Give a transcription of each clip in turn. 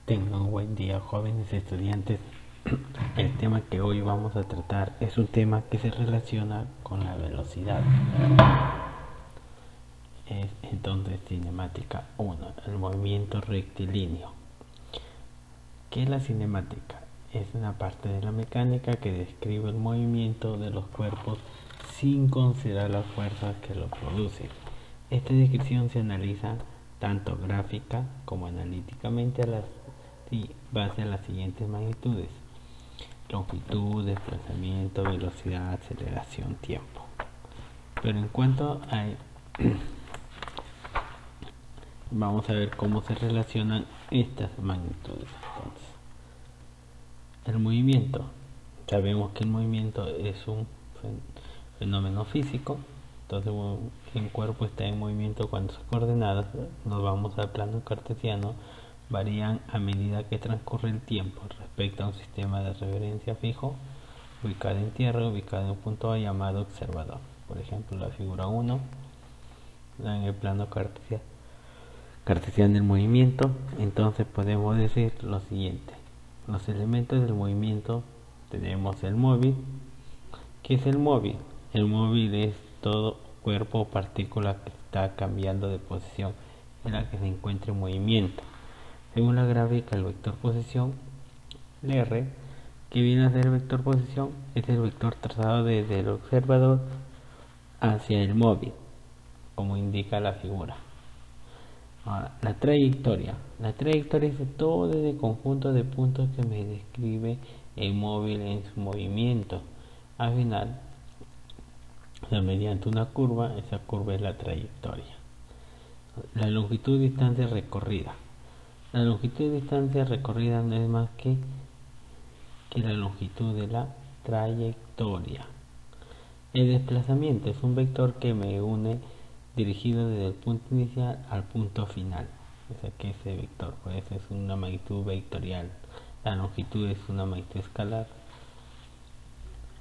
Tengan un buen día, jóvenes estudiantes. El tema que hoy vamos a tratar es un tema que se relaciona con la velocidad. Es entonces cinemática 1, el movimiento rectilíneo. ¿Qué es la cinemática? Es una parte de la mecánica que describe el movimiento de los cuerpos sin considerar las fuerzas que lo producen. Esta descripción se analiza tanto gráfica como analíticamente base a las siguientes magnitudes: longitud, desplazamiento, velocidad, aceleración, tiempo. Pero en cuanto a vamos a ver cómo se relacionan estas magnitudes. Entonces, el movimiento. Sabemos que el movimiento es un fenómeno físico. Entonces, un cuerpo está en movimiento cuando sus coordenadas, nos vamos al plano cartesiano, varían a medida que transcurre el tiempo respecto a un sistema de referencia fijo, ubicado en tierra, ubicado en un punto A llamado observador. Por ejemplo, la figura 1, en el plano cartesiano del movimiento. Entonces podemos decir lo siguiente: los elementos del movimiento tenemos el móvil. ¿Qué es el móvil? El móvil es todo cuerpo o partícula que está cambiando de posición en la que se encuentra en movimiento. Según la gráfica, el vector posición, el R, que viene a ser el vector posición, es el vector trazado desde el observador hacia el móvil, como indica la figura. Ahora, la trayectoria. La trayectoria es todo ese conjunto de puntos que me describe el móvil en su movimiento. Al final, mediante una curva, esa curva es la trayectoria. La longitud de distancia recorrida. La longitud de distancia recorrida no es más que la longitud de la trayectoria. El desplazamiento es un vector que me une dirigido desde el punto inicial al punto final. O sea que ese vector, por eso es una magnitud vectorial. La longitud es una magnitud escalar.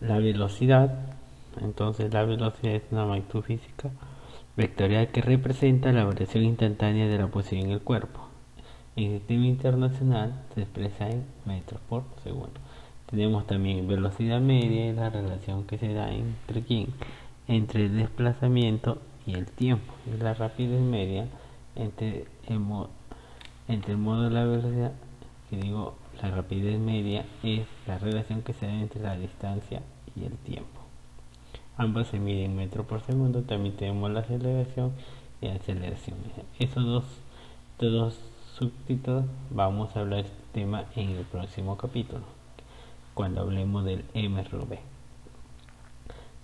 La velocidad, entonces la velocidad es una magnitud física vectorial que representa la variación instantánea de la posición en el cuerpo. En el sistema internacional se expresa en metros por segundo. Tenemos también velocidad media y la relación que se da entre quién, entre el desplazamiento y el tiempo. Y la rapidez media entre el modo de la velocidad, que digo, la rapidez media es la relación que se da entre la distancia y el tiempo. Ambas se miden en metros por segundo. También tenemos la aceleración y la aceleración media. Esos dos subtítulos vamos a hablar de este tema en el próximo capítulo, cuando hablemos del MRV.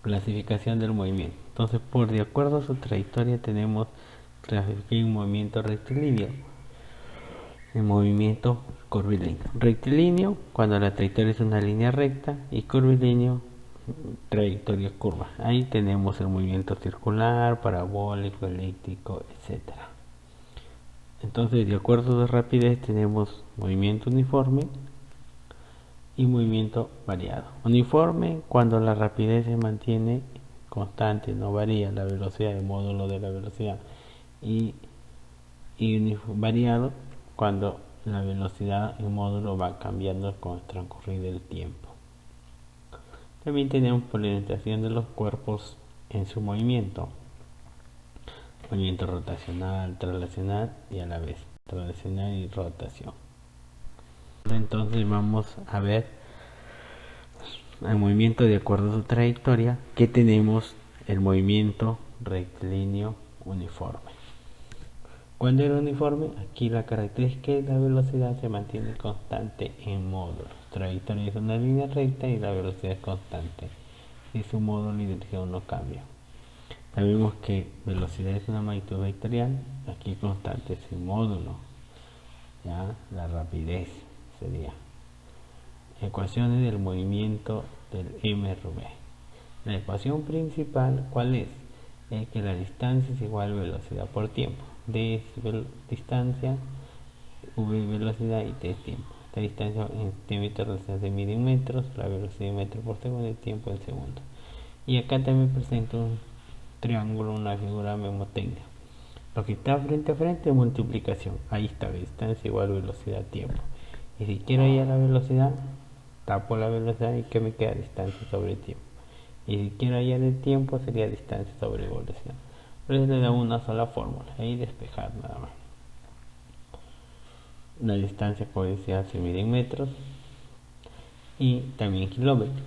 Clasificación del movimiento. Entonces, de acuerdo a su trayectoria, tenemos clasificación en movimiento rectilíneo, en movimiento curvilíneo. Rectilíneo, cuando la trayectoria es una línea recta, y curvilíneo, trayectoria curva. Ahí tenemos el movimiento circular, parabólico, elíptico, etcétera. Entonces, de acuerdo a la rapidez, tenemos movimiento uniforme y movimiento variado. Uniforme, cuando la rapidez se mantiene constante, no varía la velocidad, el módulo de la velocidad. Y variado, cuando la velocidad y módulo va cambiando con el transcurrir del tiempo. También tenemos polarización de los cuerpos en su movimiento rotacional, traslacional y a la vez traslacional y rotación. Entonces vamos a ver el movimiento de acuerdo a su trayectoria, que tenemos el movimiento rectilíneo uniforme. Cuando era uniforme, aquí la característica es que la velocidad se mantiene constante en módulos. Trayectoria es una línea recta y la velocidad es constante, y su módulo y dirección no cambia. Sabemos que velocidad es una magnitud vectorial, aquí constante es el módulo, ya la rapidez sería. Ecuaciones del movimiento del MRV. La ecuación principal, ¿cuál es? Es que la distancia es igual a velocidad por tiempo. D es distancia, V velocidad y T es tiempo. Esta distancia en centímetros se mide en metros, la velocidad en metros por segundo y el tiempo en segundo. Y acá también presento un triángulo, una figura mnemotecnia. Lo que está frente a frente es multiplicación. Ahí está, distancia igual velocidad tiempo. Y si quiero ir a la velocidad, tapo la velocidad y que me queda distancia sobre tiempo. Y si quiero hallar el tiempo sería distancia sobre velocidad. Por eso le da una sola fórmula, ahí despejar nada más. La distancia por velocidad se mide en metros y también kilómetros.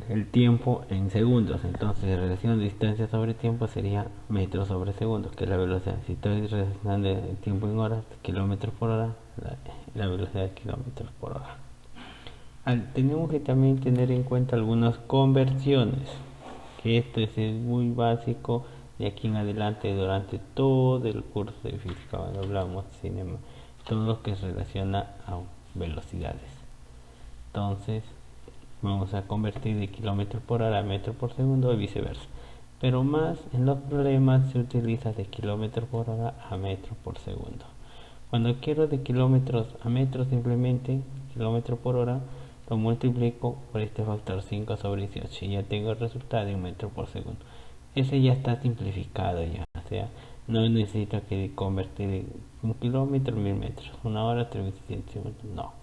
El tiempo en segundos, entonces la relación de distancia sobre tiempo sería metros sobre segundos, que es la velocidad. Si estoy relacionando el tiempo en horas, kilómetros por hora, la velocidad de kilómetros por hora. Tenemos que también tener en cuenta algunas conversiones, que esto es muy básico de aquí en adelante durante todo el curso de física cuando hablamos de cinema, todo lo que se relaciona a velocidades. Entonces vamos a convertir de kilómetros por hora a metros por segundo y viceversa, pero más en los problemas se utiliza de kilómetros por hora a metros por segundo. Cuando quiero de kilómetros a metros, simplemente kilómetros por hora lo multiplico por este factor 5 sobre 18 y ya tengo el resultado en metros por segundo. Ese ya está simplificado ya, o sea, no necesito que convertir un kilómetro en 1000 metros, una hora 3600, no.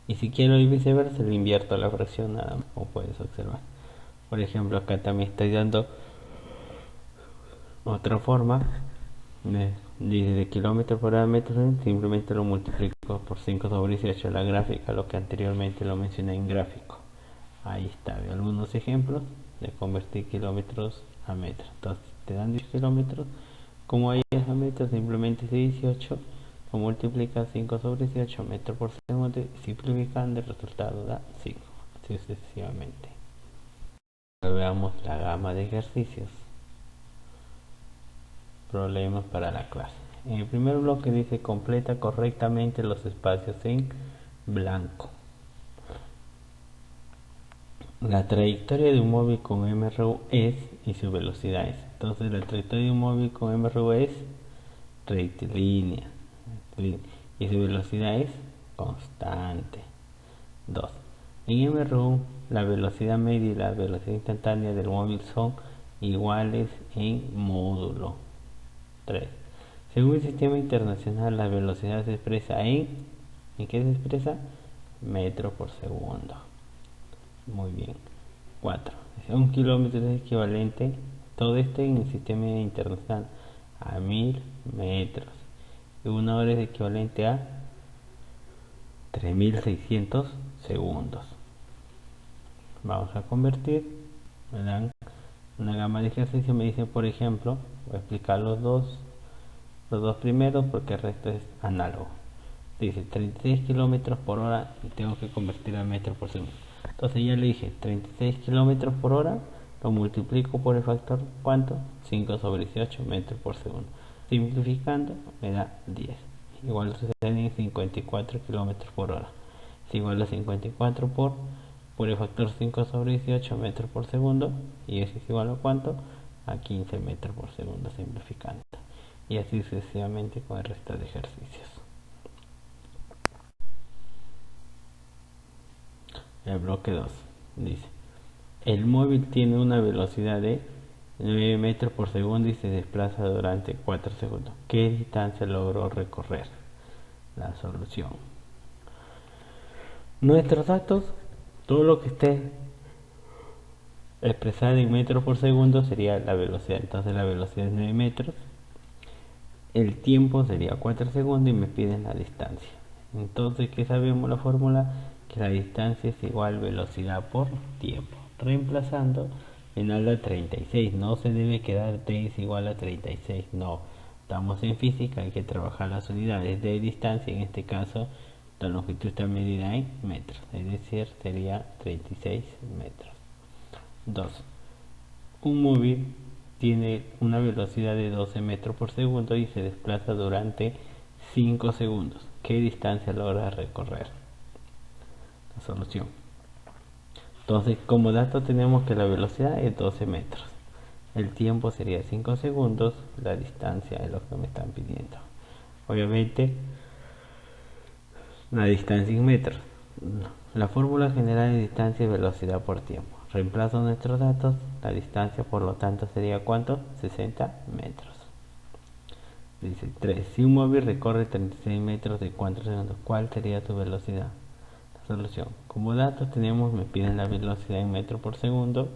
Y si quiero ir viceversa, le invierto la fracción nada más, como puedes observar. Por ejemplo, acá también estoy dando otra forma. De kilómetros por hora a metros, simplemente lo multiplico por 5 sobre 18 la gráfica, lo que anteriormente lo mencioné en gráfico. Ahí está, algunos ejemplos de convertir kilómetros a metros. Entonces te dan 10 kilómetros, como ahí es a metros, simplemente 18 lo multiplica 5 sobre 18 metros por segundo, simplificando el resultado da 5, así sucesivamente. Ahora veamos la gama de ejercicios. Problemas para la clase. En el primer bloque dice completa correctamente los espacios en blanco. La trayectoria de un móvil con MRU es y su velocidad es. Entonces la trayectoria de un móvil con MRU es rectilínea y su velocidad es constante. 2. En MRU la velocidad media y la velocidad instantánea del móvil son iguales en módulo. 3. Según el sistema internacional, la velocidad se expresa ¿en qué se expresa? Metro por segundo. Muy bien. 4. Un kilómetro es equivalente, todo esto en el sistema internacional, a 1000 metros. Y una hora es equivalente a 3600 segundos. Vamos a convertir, me dan una gama de ejercicios, me dicen por ejemplo, voy a explicar los dos primeros porque el resto es análogo. Dice 36 kilómetros por hora y tengo que convertir a metros por segundo. Entonces ya le dije 36 kilómetros por hora, lo multiplico por el factor ¿cuánto? 5 sobre 18 metros por segundo. Simplificando me da 10. Igual sucede en 54 kilómetros por hora. Es igual a 54 por el factor 5 sobre 18 metros por segundo. Y eso es igual a ¿cuánto? A 15 metros por segundo, simplificando. Y así sucesivamente con el resto de ejercicios. El bloque 2 dice: el móvil tiene una velocidad de 9 metros por segundo y se desplaza durante 4 segundos. ¿Qué distancia logró recorrer? La solución. Nuestros datos, todo lo que esté expresado en metros por segundo sería la velocidad. Entonces la velocidad es 9 metros. El tiempo sería 4 segundos y me piden la distancia. Entonces, ¿qué sabemos la fórmula? Que la distancia es igual velocidad por tiempo. Reemplazando, me da 36. No se debe quedar t es igual a 36. No. Estamos en física, hay que trabajar las unidades de distancia. En este caso, la longitud está medida en metros. Es decir, sería 36 metros. 2. Un móvil tiene una velocidad de 12 metros por segundo y se desplaza durante 5 segundos. ¿Qué distancia logra recorrer? La solución. Entonces, como dato tenemos que la velocidad es 12 metros. El tiempo sería 5 segundos. La distancia es lo que me están pidiendo. Obviamente, la distancia en metros. La fórmula general de distancia y velocidad por tiempo. Reemplazo nuestros datos, la distancia por lo tanto sería ¿cuánto? 60 metros. Dice 3. Si un móvil recorre 36 metros de 4 segundos, ¿cuál sería su velocidad? La solución. Como datos tenemos, me piden la velocidad en metros por segundo,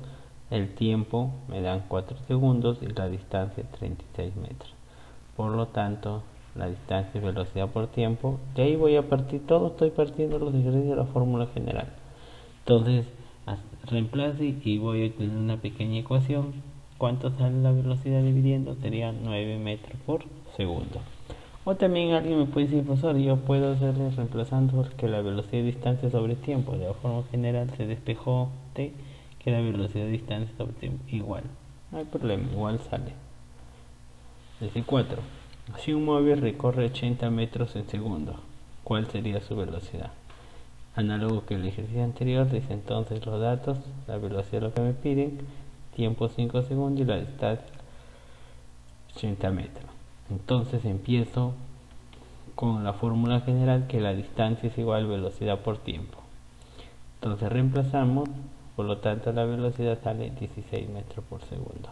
el tiempo me dan 4 segundos y la distancia 36 metros. Por lo tanto, la distancia y velocidad por tiempo, de ahí voy a partir, todo estoy partiendo los ejercicios de la fórmula general. Entonces, reemplace y voy a tener una pequeña ecuación. ¿Cuánto sale la velocidad dividiendo? Sería 9 metros por segundo. O también alguien me puede decir, profesor, yo puedo hacerle reemplazando porque la velocidad de distancia sobre tiempo de la forma general se despejó de que la velocidad de distancia sobre tiempo igual. No hay problema, igual sale. Dice 4. Si un móvil recorre 80 metros en segundo, ¿cuál sería su velocidad? Análogo que el ejercicio anterior, dice entonces los datos, la velocidad lo que me piden, tiempo 5 segundos y la distancia 80 metros. Entonces empiezo con la fórmula general que la distancia es igual a velocidad por tiempo. Entonces reemplazamos, por lo tanto la velocidad sale 16 metros por segundo.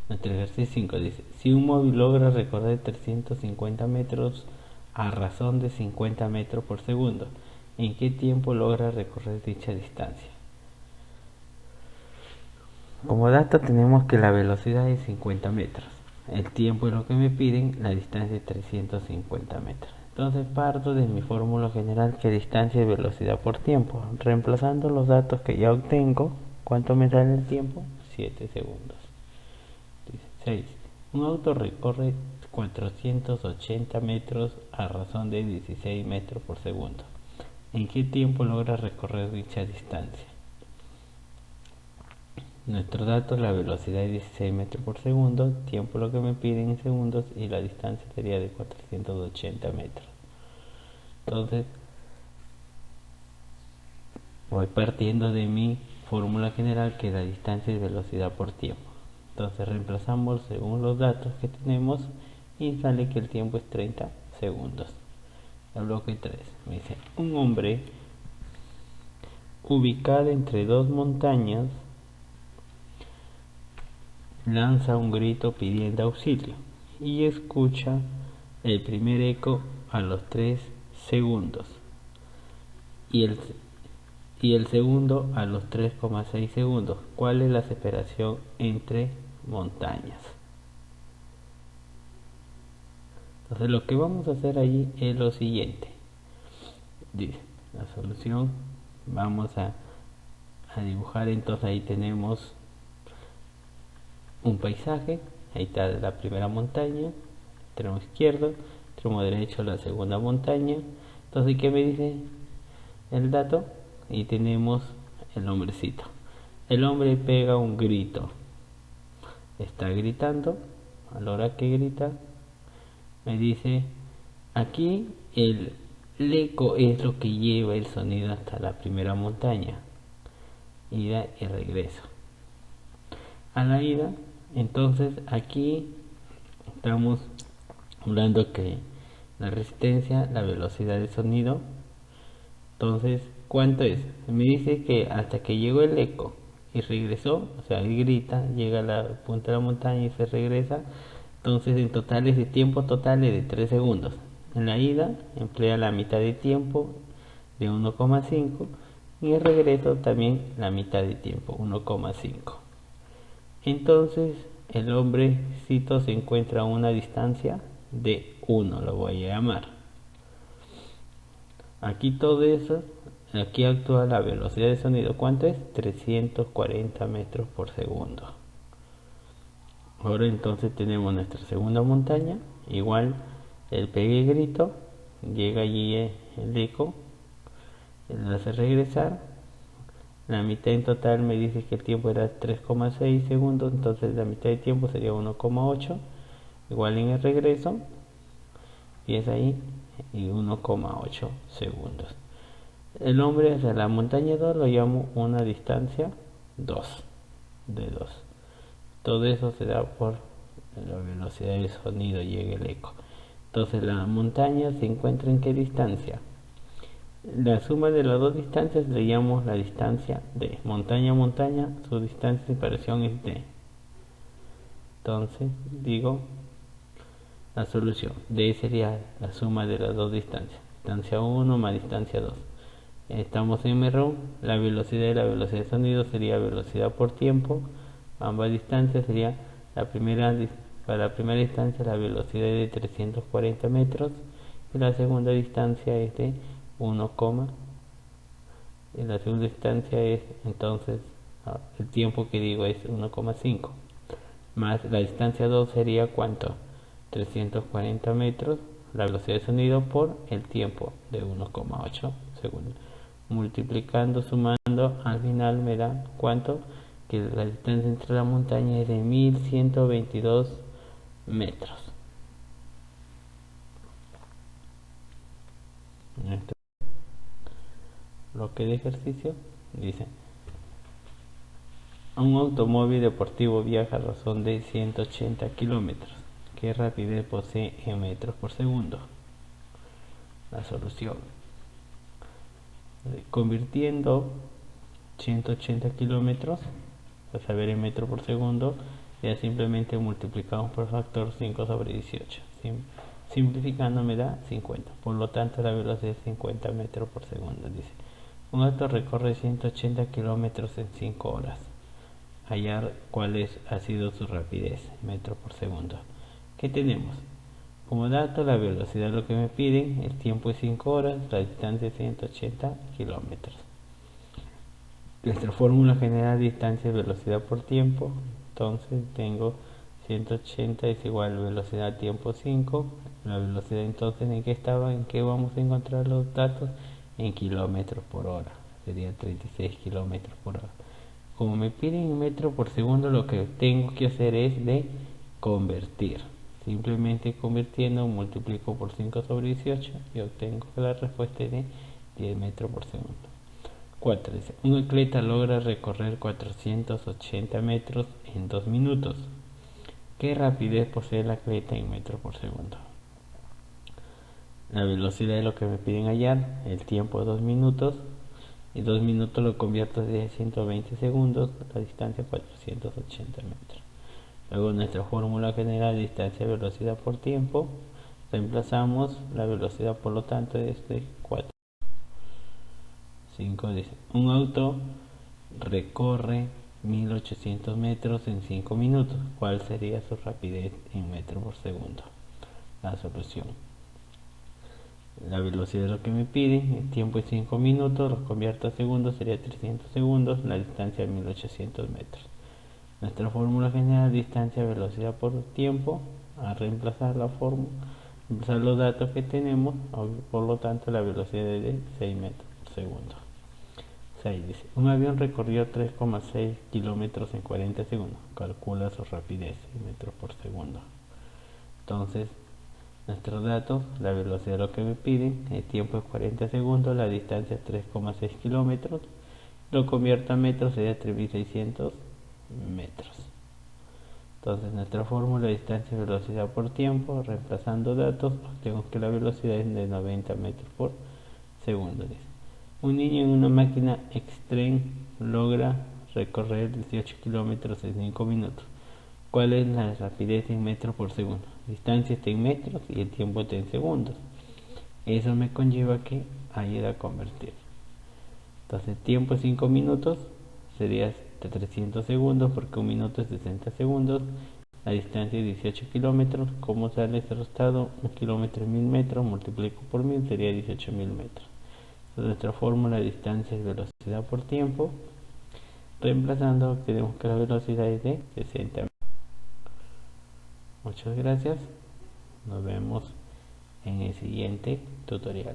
Nuestro ejercicio 5 dice, si un móvil logra recorrer 350 metros a razón de 50 metros por segundo, ¿en qué tiempo logra recorrer dicha distancia? Como dato tenemos que la velocidad es 50 metros, el tiempo es lo que me piden, la distancia es 350 metros. Entonces parto de mi fórmula general que distancia y velocidad por tiempo, reemplazando los datos que ya obtengo. ¿Cuánto me sale el tiempo? 7 segundos. 6. Un auto recorre 480 metros a razón de 16 metros por segundo. ¿En qué tiempo logra recorrer dicha distancia? Nuestro dato, la velocidad es 16 metros por segundo, tiempo lo que me piden en segundos y la distancia sería de 480 metros. Entonces, voy partiendo de mi fórmula general que es la distancia y velocidad por tiempo. Entonces reemplazamos según los datos que tenemos y sale que el tiempo es 30 segundos. El bloque 3 me dice, un hombre ubicado entre dos montañas lanza un grito pidiendo auxilio y escucha el primer eco a los 3 segundos y el segundo a los 3,6 segundos. ¿Cuál es la separación entre montañas? Entonces lo que vamos a hacer allí es lo siguiente. Dice la solución, vamos a dibujar. Entonces ahí tenemos un paisaje, ahí está la primera montaña, extremo izquierdo, extremo derecho la segunda montaña. Entonces ¿qué me dice el dato? Y tenemos el hombrecito. El hombre pega un grito, está gritando. A la hora que grita me dice aquí el eco es lo que lleva el sonido hasta la primera montaña, ida y regreso. A la ida, entonces aquí estamos hablando que la resistencia, la velocidad del sonido. Entonces, ¿cuánto es? Me dice que hasta que llegó el eco y regresó, o sea, él grita, llega a la punta de la montaña y se regresa. Entonces, en total ese tiempo total es de 3 segundos. En la ida emplea la mitad de tiempo de 1,5 y el regreso también la mitad de tiempo, 1,5. Entonces, el hombrecito se encuentra a una distancia de 1, lo voy a llamar. Aquí todo eso, aquí actúa la velocidad de sonido. ¿Cuánto es? 340 metros por segundo. Ahora entonces tenemos nuestra segunda montaña. Igual el pegue grito, llega allí el eco, lo hace regresar. La mitad en total me dice que el tiempo era 3,6 segundos, entonces la mitad de tiempo sería 1,8. Igual en el regreso, y es ahí, y 1,8 segundos. El hombre hacia la montaña 2 lo llamo una distancia 2 de 2. Todo eso se da por la velocidad del sonido, llega el eco. Entonces la montaña se encuentra en qué distancia? La suma de las dos distancias le llamamos la distancia D. Montaña a montaña, su distancia de separación es D. Entonces digo la solución. D sería la suma de las dos distancias. Distancia 1 más distancia 2. Estamos en M-ROW. La velocidad y la velocidad de sonido sería velocidad por tiempo. Ambas distancias sería para la primera distancia la velocidad es de 340 metros y la segunda distancia es de 1, y la segunda distancia es entonces el tiempo que digo es 1,5 más la distancia 2 sería ¿cuánto? 340 metros, la velocidad de sonido por el tiempo de 1,8 segundos. Multiplicando, sumando, al final me da ¿cuánto? Que la distancia entre la montaña es de 1122 metros. Este bloque de ejercicio dice: un automóvil deportivo viaja a razón de 180 kilómetros. ¿Qué rapidez posee en metros por segundo? La solución: convirtiendo 180 kilómetros a saber en metros por segundo, ya simplemente multiplicamos por factor 5 sobre 18. Simplificando me da 50. Por lo tanto, la velocidad es 50 metros por segundo. Dice: un auto recorre 180 kilómetros en 5 horas. Hallar cuál ha sido su rapidez, metros por segundo. ¿Qué tenemos? Como dato, la velocidad, lo que me piden, el tiempo es 5 horas, la distancia es 180 kilómetros. Nuestra fórmula general distancia y velocidad por tiempo. Entonces tengo 180 es igual a velocidad tiempo 5. La velocidad entonces en qué estaba, en qué vamos a encontrar los datos, en kilómetros por hora. Sería 36 kilómetros por hora. Como me piden en metros por segundo, lo que tengo que hacer es de convertir. Simplemente convirtiendo multiplico por 5 sobre 18 y obtengo que la respuesta es de 10 metros por segundo. 4. Dice: un atleta logra recorrer 480 metros en 2 minutos. ¿Qué rapidez posee el atleta en metros por segundo? La velocidad es lo que me piden hallar, el tiempo 2 minutos, y 2 minutos lo convierto de 120 segundos, la distancia 480 metros. Luego nuestra fórmula general de distancia y velocidad por tiempo, reemplazamos la velocidad, por lo tanto es de 4. 5 dice: un auto recorre 1800 metros en 5 minutos. ¿Cuál sería su rapidez en metros por segundo? La solución: la velocidad es lo que me piden, el tiempo es 5 minutos, lo convierto a segundos, sería 300 segundos, la distancia es 1800 metros. Nuestra fórmula general, distancia, velocidad por tiempo, a reemplazar la fórmula, reemplazar los datos que tenemos, por lo tanto la velocidad es de 6 metros por segundo. 6 dice: un avión recorrió 3,6 kilómetros en 40 segundos. Calcula su rapidez en metros por segundo. Entonces, nuestros datos, la velocidad es lo que me piden, el tiempo es 40 segundos, la distancia es 3,6 kilómetros, lo convierto a metros, sería 3600 metros. Entonces, nuestra fórmula de distancia y velocidad por tiempo, reemplazando datos, obtengo que la velocidad es de 90 metros por segundo. Un niño en una máquina Extreme logra recorrer 18 kilómetros en 5 minutos. ¿Cuál es la rapidez en metros por segundo? Distancia está en metros y el tiempo está en segundos. Eso me conlleva que haya que convertir. Entonces, tiempo es 5 minutos, sería 300 segundos porque un minuto es 60 segundos. La distancia es 18 kilómetros. ¿Cómo sale ese resultado? 1 kilómetro es 1000 metros, multiplico por 1000, sería 18.000 metros. Entonces, nuestra fórmula de distancia es velocidad por tiempo. Reemplazando, tenemos que la velocidad es de 60 metros. Muchas gracias. Nos vemos en el siguiente tutorial.